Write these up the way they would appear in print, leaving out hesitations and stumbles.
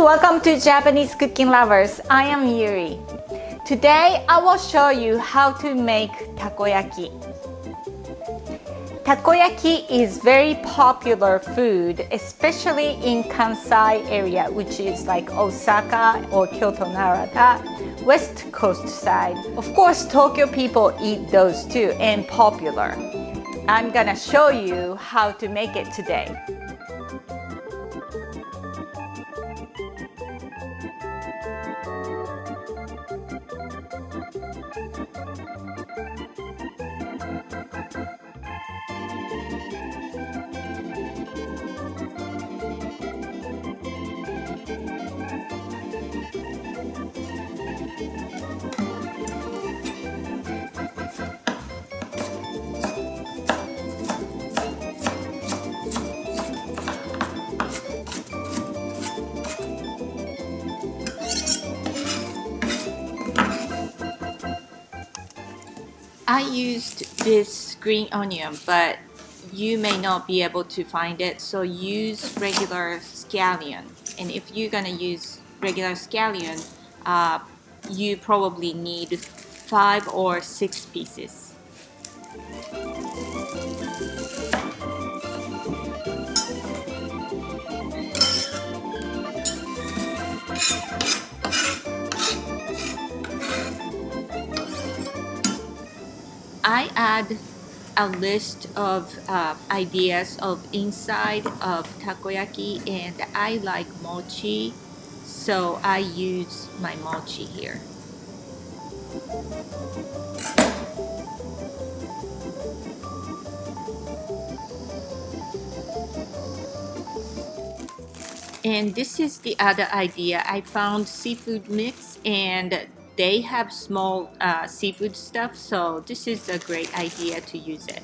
welcome to Japanese Cooking Lovers. I am Yuri. Today I will show you how to make takoyaki. Takoyaki is very popular food, especially in Kansai area, which is like Osaka or Kyoto, Narada, west coast side. Of course, Tokyo people eat those too and popular. I'm gonna show you how to make it today. I used this green onion, but you may not be able to find it, so use regular scallion. And if you're gonna use regular scallion, you probably need 5 or 6 pieces. I add a list of ideas of inside of takoyaki, and I like mochi, so I use my mochi here. And this is the other idea. I found seafood mix, and they have small seafood stuff, so this is a great idea to use it.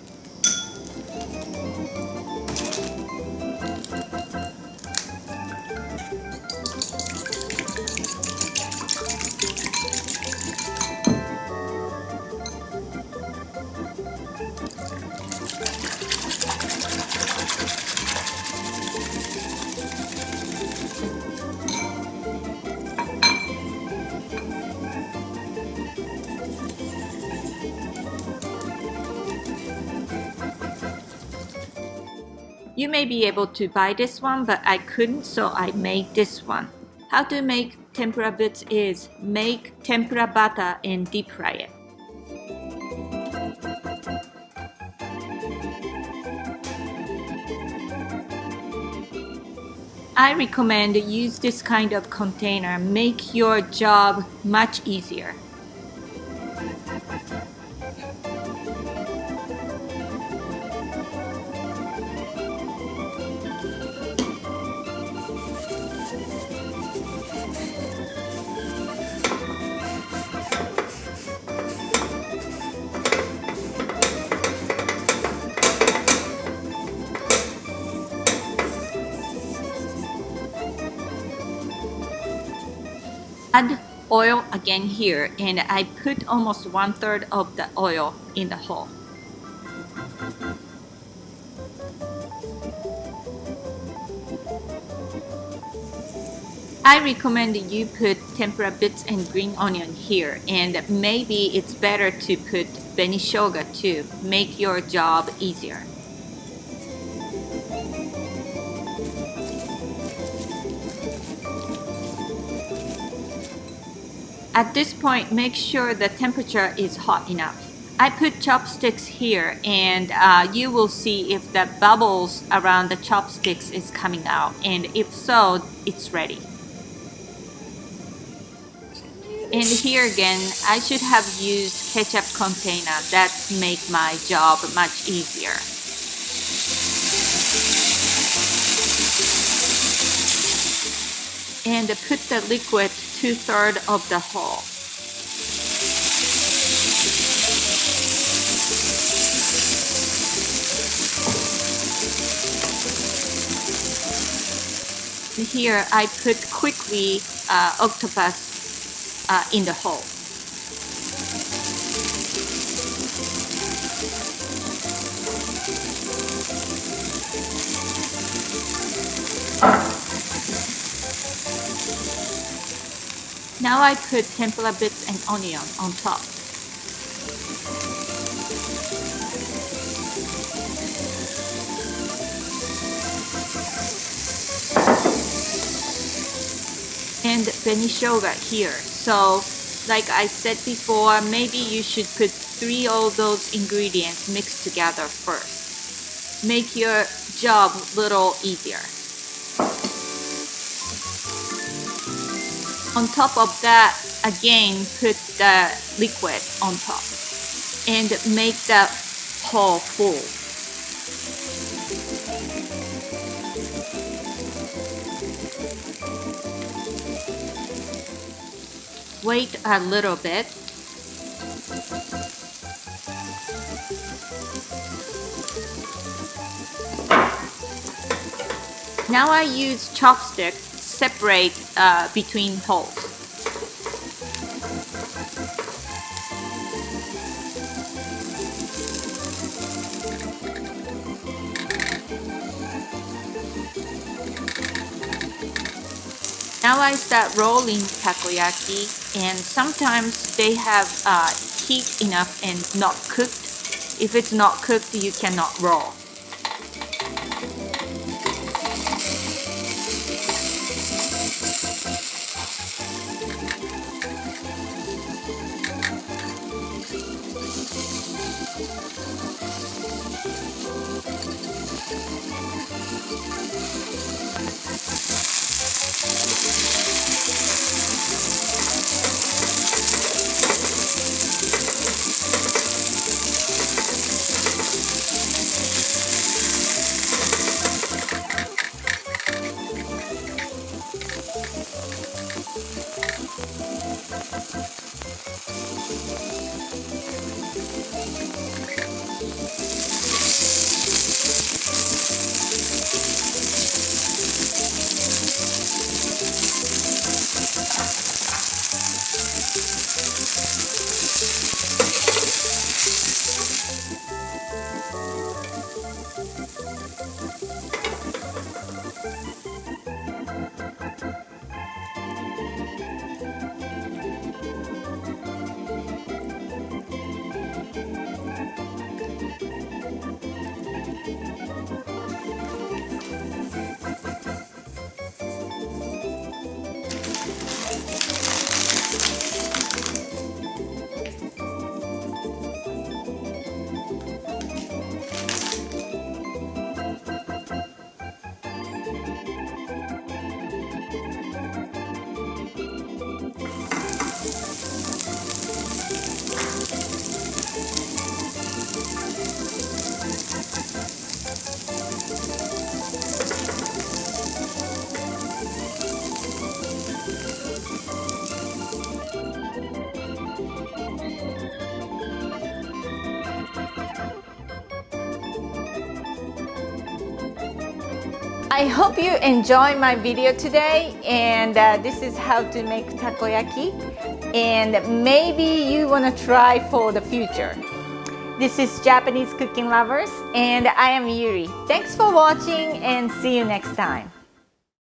You may be able to buy this one, but I couldn't, so I made this one. How to make tempura bits is make tempura batter and deep fry it. I recommend use this kind of container. Make your job much easier. Add oil again here, and I put almost 1/3 of the oil in the hole. I recommend you put tempura bits and green onion here, and maybe it's better to put Beni-shoga too. Make your job easier. At this point, make sure the temperature is hot enough. I put chopsticks here, and you will see if the bubbles around the chopsticks is coming out, and if so, it's ready. And here again, I should have used ketchup container. That's make my job much easier. And put the liquid 2/3 of the whole. Here I put quickly octopus in the hole. Now I put tempura bits and onion on top. And Beni-shoga here. So, like I said before, maybe you should put 3 of those ingredients mixed together first. Make your job a little easier. On top of that, again, put the liquid on top and make the hole full. Wait a little bit. Now I use chopstick separate between holes. Now I start rolling takoyaki, and sometimes they have heat enough and not cooked. If it's not cooked, you cannot roll. I hope you enjoy my video today, and this is how to make takoyaki, and maybe you want to try for the future. This is Japanese Cooking Lovers, and I am Yuri. Thanks for watching, and see you next time.